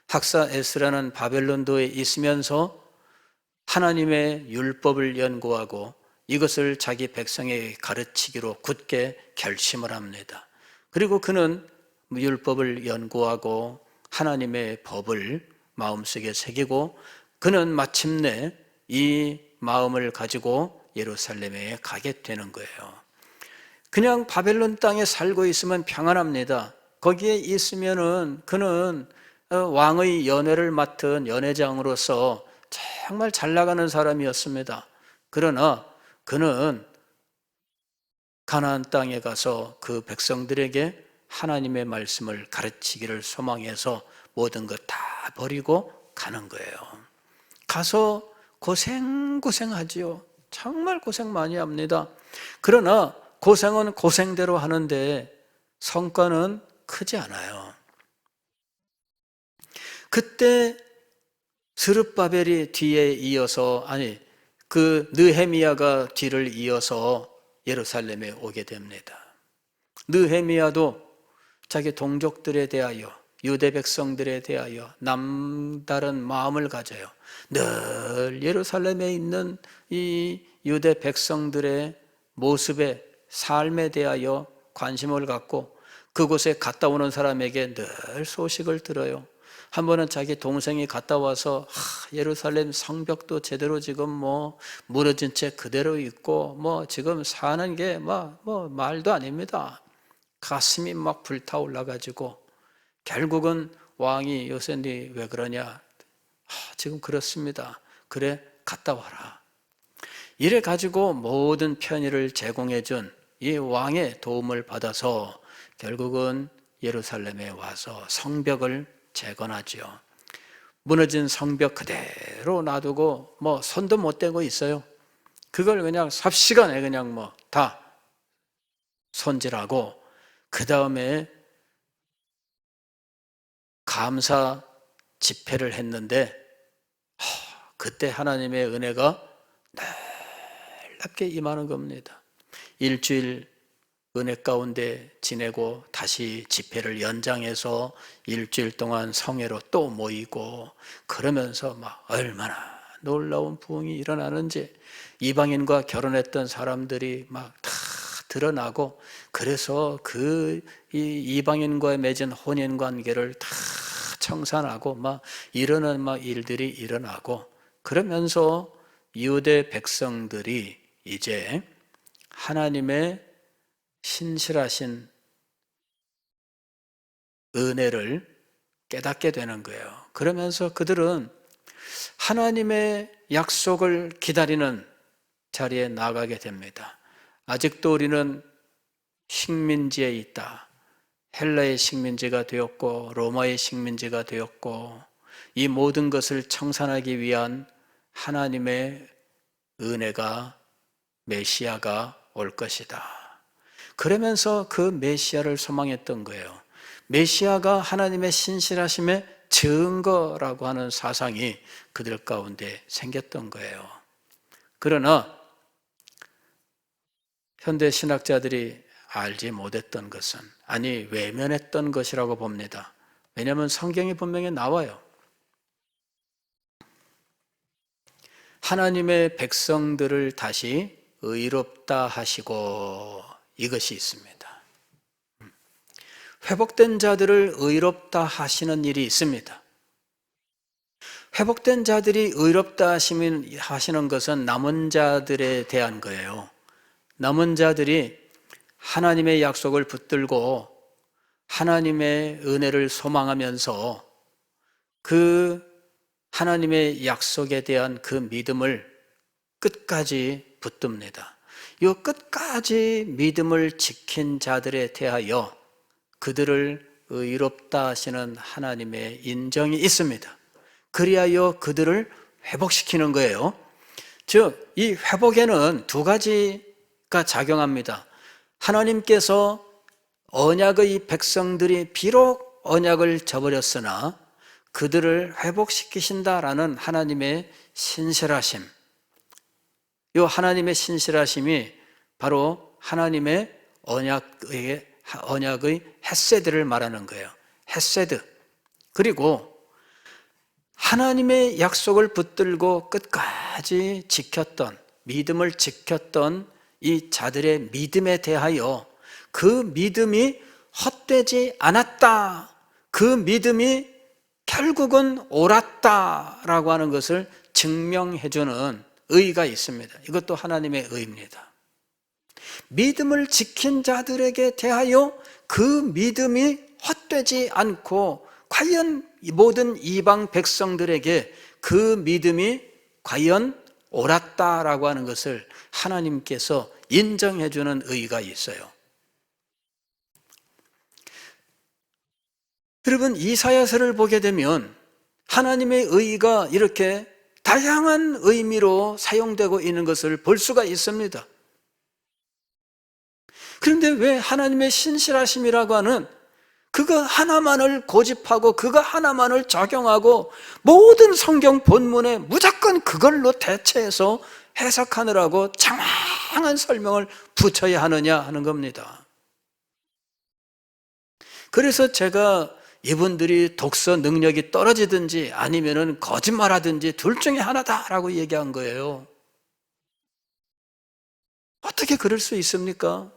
학사 에스라는 바벨론도에 있으면서 하나님의 율법을 연구하고 이것을 자기 백성에게 가르치기로 굳게 결심을 합니다. 그리고 그는 율법을 연구하고 하나님의 법을 마음속에 새기고 그는 마침내 이 마음을 가지고 예루살렘에 가게 되는 거예요. 그냥 바벨론 땅에 살고 있으면 평안합니다. 거기에 있으면은 그는 왕의 연회를 맡은 연회장으로서 정말 잘 나가는 사람이었습니다. 그러나 그는 가나안 땅에 가서 그 백성들에게 하나님의 말씀을 가르치기를 소망해서 모든 것 다 버리고 가는 거예요. 가서 고생하지요. 정말 고생 많이 합니다. 그러나 고생은 고생대로 하는데 성과는 크지 않아요. 그때 스룹바벨이 뒤에 이어서, 그 느헤미야가 뒤를 이어서 예루살렘에 오게 됩니다. 느헤미야도 자기 동족들에 대하여, 유대 백성들에 대하여 남다른 마음을 가져요. 늘 예루살렘에 있는 이 유대 백성들의 모습에, 삶에 대하여 관심을 갖고 그곳에 갔다 오는 사람에게 늘 소식을 들어요. 한 번은 자기 동생이 갔다 와서 예루살렘 성벽도 제대로 지금 무너진 채 그대로 있고 지금 사는 게 말도 아닙니다. 가슴이 막 불타올라 가지고 결국은 왕이 요새 네 왜 그러냐? 지금 그렇습니다. 그래 갔다 와라. 이래 가지고 모든 편의를 제공해 준 이 왕의 도움을 받아서 결국은 예루살렘에 와서 성벽을 재건하죠. 무너진 성벽 그대로 놔두고 손도 못 대고 있어요. 그걸 그냥 삽시간에 그냥 다 손질하고 그 다음에 감사 집회를 했는데 그때 하나님의 은혜가 놀랍게 임하는 겁니다. 일주일 은혜 가운데 지내고 다시 집회를 연장해서 일주일 동안 성회로 또 모이고 그러면서 얼마나 놀라운 부흥이 일어나는지 이방인과 결혼했던 사람들이 다 드러나고 그래서 그 이방인과 맺은 혼인 관계를 다 청산하고 이러는 일들이 일어나고 그러면서 유대 백성들이 이제 하나님의 신실하신 은혜를 깨닫게 되는 거예요. 그러면서 그들은 하나님의 약속을 기다리는 자리에 나가게 됩니다. 아직도 우리는 식민지에 있다. 헬라의 식민지가 되었고 로마의 식민지가 되었고 이 모든 것을 청산하기 위한 하나님의 은혜가 메시아가 올 것이다. 그러면서 그 메시아를 소망했던 거예요. 메시아가 하나님의 신실하심의 증거라고 하는 사상이 그들 가운데 생겼던 거예요. 그러나 현대 신학자들이 알지 못했던 것은, 아니 외면했던 것이라고 봅니다. 왜냐하면 성경이 분명히 나와요. 하나님의 백성들을 다시 의롭다 하시고, 이것이 있습니다. 회복된 자들을 의롭다 하시는 일이 있습니다. 회복된 자들이 의롭다 하시는 것은 남은 자들에 대한 거예요. 남은 자들이 하나님의 약속을 붙들고 하나님의 은혜를 소망하면서 그 하나님의 약속에 대한 그 믿음을 끝까지 붙듭니다. 이 끝까지 믿음을 지킨 자들에 대하여 그들을 의롭다 하시는 하나님의 인정이 있습니다. 그리하여 그들을 회복시키는 거예요. 즉, 이 회복에는 두 가지가 작용합니다. 하나님께서 언약의 백성들이 비록 언약을 저버렸으나 그들을 회복시키신다라는 하나님의 신실하심. 이 하나님의 신실하심이 바로 하나님의 언약의 헤세드를 말하는 거예요. 헤세드. 그리고 하나님의 약속을 붙들고 끝까지 지켰던, 믿음을 지켰던 이 자들의 믿음에 대하여 그 믿음이 헛되지 않았다. 그 믿음이 결국은 옳았다라고 하는 것을 증명해주는 의의가 있습니다. 이것도 하나님의 의입니다. 믿음을 지킨 자들에게 대하여 그 믿음이 헛되지 않고 과연 모든 이방 백성들에게 그 믿음이 과연 옳았다라고 하는 것을 하나님께서 인정해 주는 의의가 있어요. 여러분, 이사야서를 보게 되면 하나님의 의의가 이렇게 다양한 의미로 사용되고 있는 것을 볼 수가 있습니다. 그런데 왜 하나님의 신실하심이라고 하는 그거 하나만을 고집하고 그거 하나만을 적용하고 모든 성경 본문에 무조건 그걸로 대체해서 해석하느라고 장황한 설명을 붙여야 하느냐 하는 겁니다. 그래서 제가 이분들이 독서 능력이 떨어지든지 아니면은 거짓말하든지 둘 중에 하나다라고 얘기한 거예요. 어떻게 그럴 수 있습니까?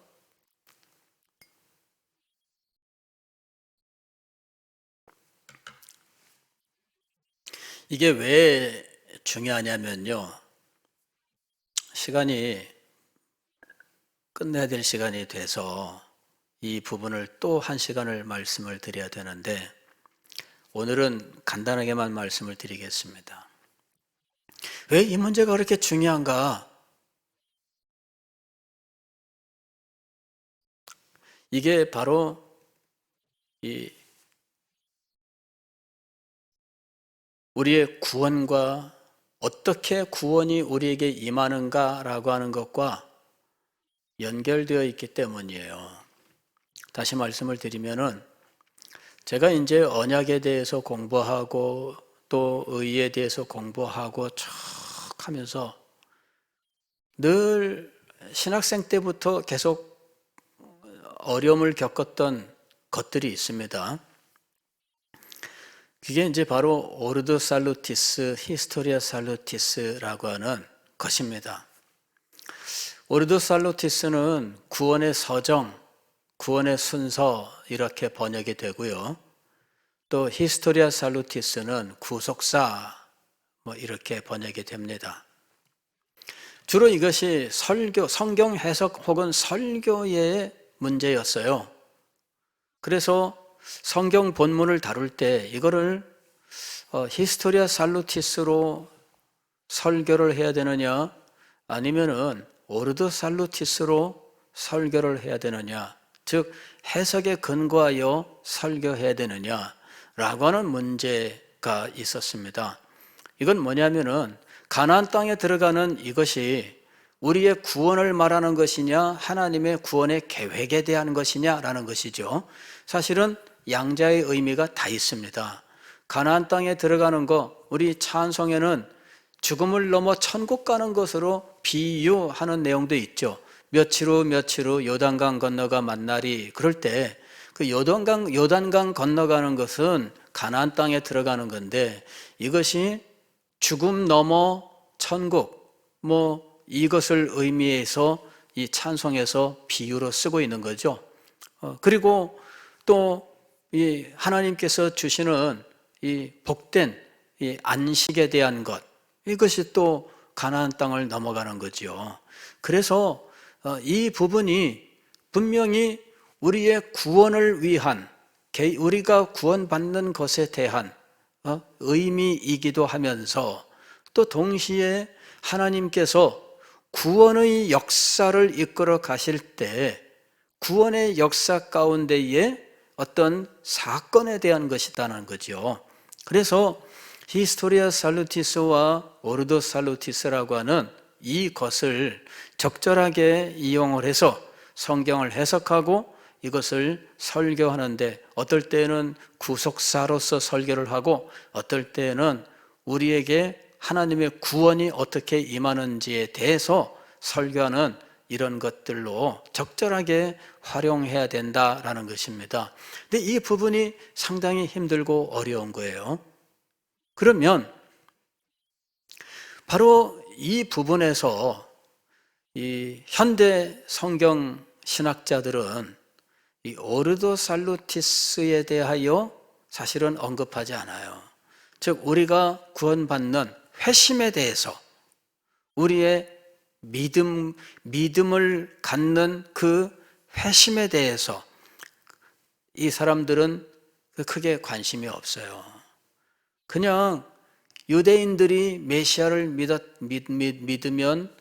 이게 왜 중요하냐면요. 시간이 끝내야 될 시간이 돼서 이 부분을 또 한 시간을 말씀을 드려야 되는데 오늘은 간단하게만 말씀을 드리겠습니다. 왜 이 문제가 그렇게 중요한가? 이게 바로 우리의 구원과 어떻게 구원이 우리에게 임하는가라고 하는 것과 연결되어 있기 때문이에요. 다시 말씀을 드리면은 제가 이제 언약에 대해서 공부하고 또 의에 대해서 공부하고 쭉 하면서 늘 신학생 때부터 계속 어려움을 겪었던 것들이 있습니다. 그게 이제 바로 오르도 살루티스, 히스토리아 살루티스라고 하는 것입니다. 오르도 살루티스는 구원의 서정, 구원의 순서 이렇게 번역이 되고요. 또 히스토리아 살루티스는 구속사 이렇게 번역이 됩니다. 주로 이것이 설교, 성경 해석 혹은 설교의 문제였어요. 그래서 성경 본문을 다룰 때 이거를 히스토리아 살루티스로 설교를 해야 되느냐, 아니면은 오르드 살루티스로 설교를 해야 되느냐, 즉 해석에 근거하여 설교해야 되느냐라고 하는 문제가 있었습니다. 이건 뭐냐면은 가나안 땅에 들어가는 이것이 우리의 구원을 말하는 것이냐, 하나님의 구원의 계획에 대한 것이냐라는 것이죠. 사실은 양자의 의미가 다 있습니다. 가나안 땅에 들어가는 거, 우리 찬송에는 죽음을 넘어 천국 가는 것으로 비유하는 내용도 있죠. 며칠 후 요단강 건너가 만나리. 그럴 때 그 요단강 건너가는 것은 가나안 땅에 들어가는 건데, 이것이 죽음 넘어 천국, 이것을 의미해서 이 찬송에서 비유로 쓰고 있는 거죠. 그리고 또 이 하나님께서 주시는 이 복된 이 안식에 대한 것, 이것이 또 가나안 땅을 넘어가는 거죠. 그래서 이 부분이 분명히 우리의 구원을 위한, 우리가 구원받는 것에 대한 의미이기도 하면서, 또 동시에 하나님께서 구원의 역사를 이끌어 가실 때 구원의 역사 가운데에 어떤 사건에 대한 것이라는 거죠. 그래서 히스토리아 살루티스와 오르도 살루티스라고 하는 이것을 적절하게 이용을 해서 성경을 해석하고 이것을 설교하는데, 어떨 때는 구속사로서 설교를 하고, 어떨 때는 우리에게 하나님의 구원이 어떻게 임하는지에 대해서 설교하는 이런 것들로 적절하게 활용해야 된다라는 것입니다. 근데 이 부분이 상당히 힘들고 어려운 거예요. 그러면 바로 이 부분에서 이 현대 성경 신학자들은 이 오르도 살루티스에 대하여 사실은 언급하지 않아요. 즉 우리가 구원받는 회심에 대해서, 우리의 믿음을 갖는 그 회심에 대해서 이 사람들은 크게 관심이 없어요. 그냥 유대인들이 메시아를 믿으면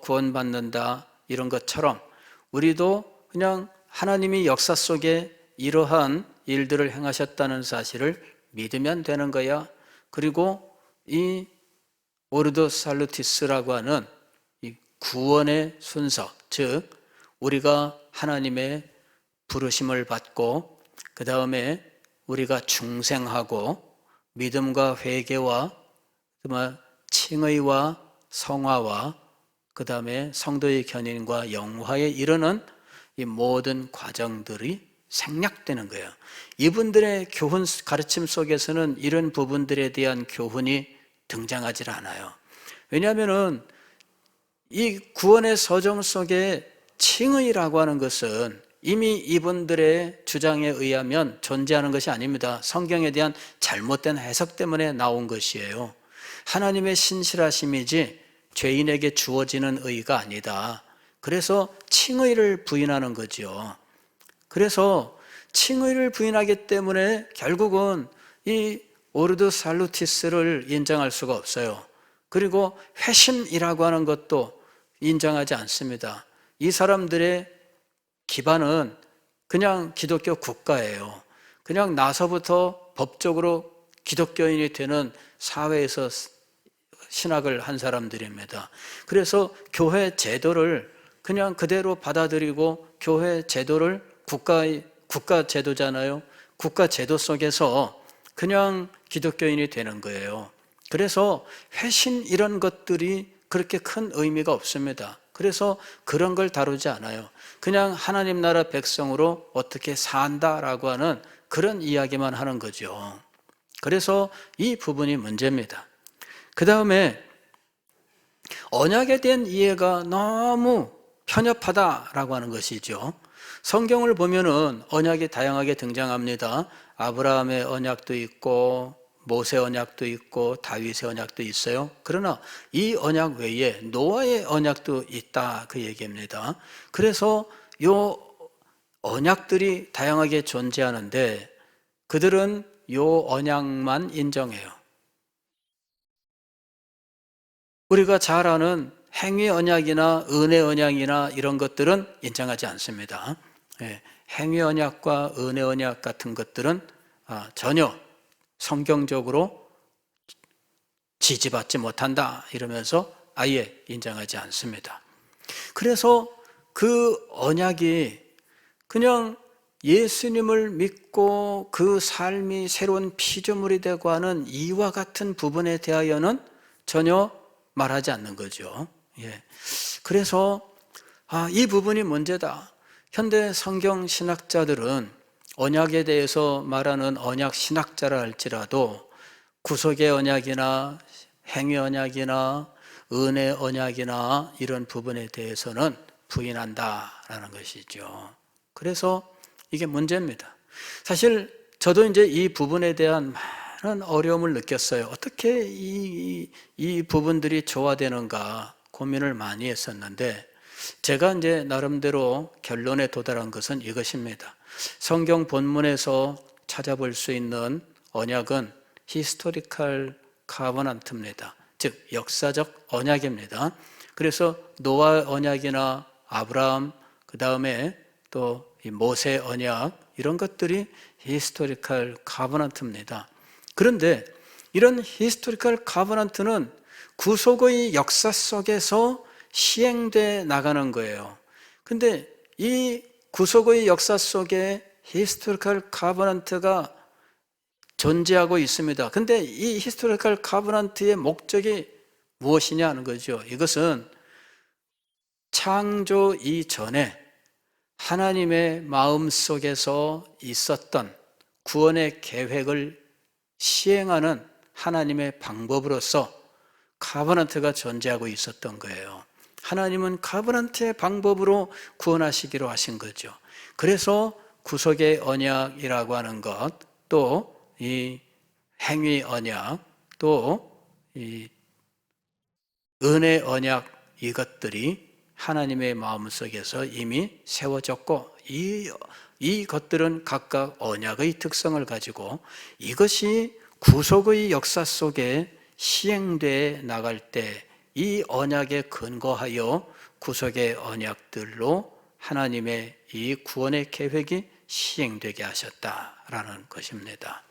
구원받는다, 이런 것처럼 우리도 그냥 하나님이 역사 속에 이러한 일들을 행하셨다는 사실을 믿으면 되는 거야. 그리고 이 오르도 살루티스라고 하는 이 구원의 순서, 즉 우리가 하나님의 부르심을 받고 그 다음에 우리가 중생하고 믿음과 회개와 칭의와 성화와 그 다음에 성도의 견인과 영화에 이르는 이 모든 과정들이 생략되는 거예요. 이분들의 교훈 가르침 속에서는 이런 부분들에 대한 교훈이 등장하지 않아요. 왜냐하면 이 구원의 서정 속에 칭의라고 하는 것은 이미 이분들의 주장에 의하면 존재하는 것이 아닙니다. 성경에 대한 잘못된 해석 때문에 나온 것이에요. 하나님의 신실하심이지 죄인에게 주어지는 의가 아니다. 그래서 칭의를 부인하는 거죠. 그래서 칭의를 부인하기 때문에 결국은 이 오르드 살루티스를 인정할 수가 없어요. 그리고 회심이라고 하는 것도 인정하지 않습니다. 이 사람들의 기반은 그냥 기독교 국가예요. 그냥 나서부터 법적으로 기독교인이 되는 사회에서 신학을 한 사람들입니다. 그래서 교회 제도를 그냥 그대로 받아들이고, 교회 제도를 국가 제도잖아요. 국가 제도 속에서 그냥 기독교인이 되는 거예요. 그래서 회심 이런 것들이 그렇게 큰 의미가 없습니다. 그래서 그런 걸 다루지 않아요. 그냥 하나님 나라 백성으로 어떻게 산다라고 하는 그런 이야기만 하는 거죠. 그래서 이 부분이 문제입니다. 그 다음에 언약에 대한 이해가 너무 편협하다라고 하는 것이죠. 성경을 보면은 언약이 다양하게 등장합니다. 아브라함의 언약도 있고 모세 언약도 있고 다윗의 언약도 있어요. 그러나 이 언약 외에 노아의 언약도 있다, 그 얘기입니다. 그래서 이 언약들이 다양하게 존재하는데 그들은 요 언약만 인정해요. 우리가 잘 아는 행위 언약이나 은혜 언약이나 이런 것들은 인정하지 않습니다. 행위 언약과 은혜 언약 같은 것들은 전혀 성경적으로 지지받지 못한다 이러면서 아예 인정하지 않습니다. 그래서 그 언약이 그냥 예수님을 믿고 그 삶이 새로운 피조물이 되고 하는 이와 같은 부분에 대하여는 전혀 말하지 않는 거죠. 그래서 이 부분이 문제다. 현대 성경 신학자들은 언약에 대해서 말하는 언약 신학자라 할지라도 구속의 언약이나 행위 언약이나 은혜 언약이나 이런 부분에 대해서는 부인한다라는 것이죠. 그래서 이게 문제입니다. 사실 저도 이제 이 부분에 대한 많은 어려움을 느꼈어요. 어떻게 이 부분들이 조화되는가 고민을 많이 했었는데 제가 이제 나름대로 결론에 도달한 것은 이것입니다. 성경 본문에서 찾아볼 수 있는 언약은 히스토리컬 카버넌트입니다. 즉 역사적 언약입니다. 그래서 노아 언약이나 아브라함, 그 다음에 또 모세 언약 이런 것들이 히스토리컬 카버넌트입니다. 그런데 이런 히스토리컬 카버넌트는 구속의 역사 속에서 시행돼 나가는 거예요. 근데 이 구속의 역사 속에 히스토리컬 카버넌트가 존재하고 있습니다. 근데 이 히스토리컬 카버넌트의 목적이 무엇이냐 하는 거죠. 이것은 창조 이전에 하나님의 마음 속에서 있었던 구원의 계획을 시행하는 하나님의 방법으로서 카버넌트가 존재하고 있었던 거예요. 하나님은 카버넌트의 방법으로 구원하시기로 하신 거죠. 그래서 구속의 언약이라고 하는 것, 또 이 행위 언약, 또 이 은혜 언약 이것들이 하나님의 마음속에서 이미 세워졌고 이 것들은 각각 언약의 특성을 가지고 이것이 구속의 역사 속에 시행되어 나갈 때 이 언약에 근거하여 구속의 언약들로 하나님의 이 구원의 계획이 시행되게 하셨다라는 것입니다.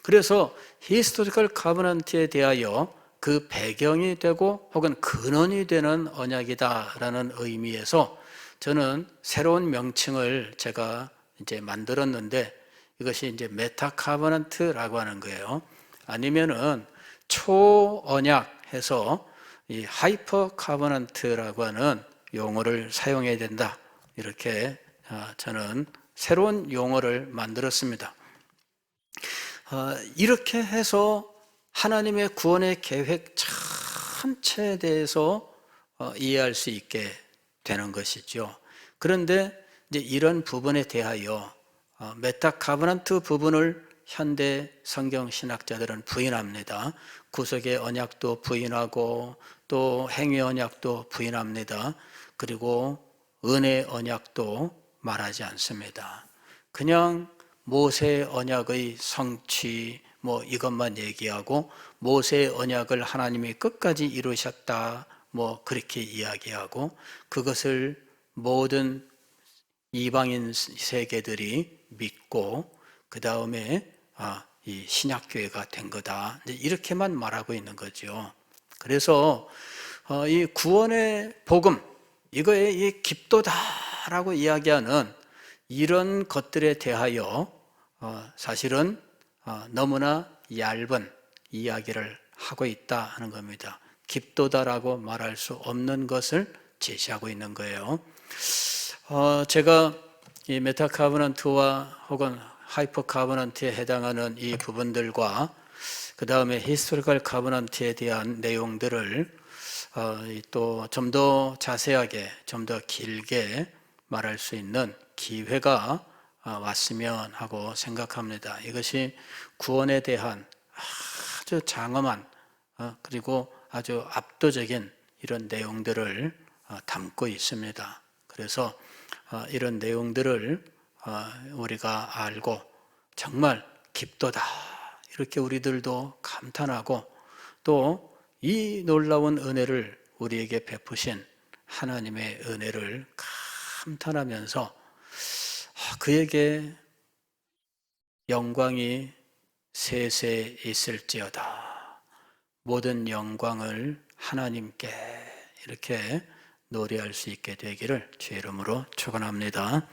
그래서 히스토리컬 카버넌트에 대하여 그 배경이 되고 혹은 근원이 되는 언약이다라는 의미에서 저는 새로운 명칭을 제가 이제 만들었는데 이것이 이제 메타 카버넌트라고 하는 거예요. 아니면은 초언약 해서 이 하이퍼 카버넌트라고 하는 용어를 사용해야 된다. 이렇게 저는 새로운 용어를 만들었습니다. 이렇게 해서 하나님의 구원의 계획 전체에 대해서 이해할 수 있게 되는 것이죠. 그런데 이제 이런 부분에 대하여 메타 카버넌트 부분을 현대 성경 신학자들은 부인합니다. 구속의 언약도 부인하고 또 행위 언약도 부인합니다. 그리고 은혜 언약도 말하지 않습니다. 그냥 모세 언약의 성취 뭐 이것만 얘기하고 모세 언약을 하나님이 끝까지 이루셨다 뭐 그렇게 이야기하고 그것을 모든 이방인 세계들이 믿고 그 다음에 이 신약교회가 된 거다 이렇게만 말하고 있는 거죠. 그래서 이 구원의 복음 이거의 이 깊도다라고 이야기하는 이런 것들에 대하여 사실은 너무나 얇은 이야기를 하고 있다 하는 겁니다. 깊도다라고 말할 수 없는 것을 제시하고 있는 거예요. 제가 이 메타 카버넌트와 혹은 하이퍼 카버넌트에 해당하는 이 부분들과 그 다음에 히스토리컬 카버넌트에 대한 내용들을 또 좀 더 자세하게 좀 더 길게 말할 수 있는 기회가 왔으면 하고 생각합니다. 이것이 구원에 대한 아주 장엄한 그리고 아주 압도적인 이런 내용들을 담고 있습니다. 그래서 이런 내용들을 우리가 알고 정말 깊도다. 이렇게 우리들도 감탄하고 또 이 놀라운 은혜를 우리에게 베푸신 하나님의 은혜를 감탄하면서 그에게 영광이 세세 있을지어다. 모든 영광을 하나님께 이렇게 노래할 수 있게 되기를 주의 이름으로 축원합니다.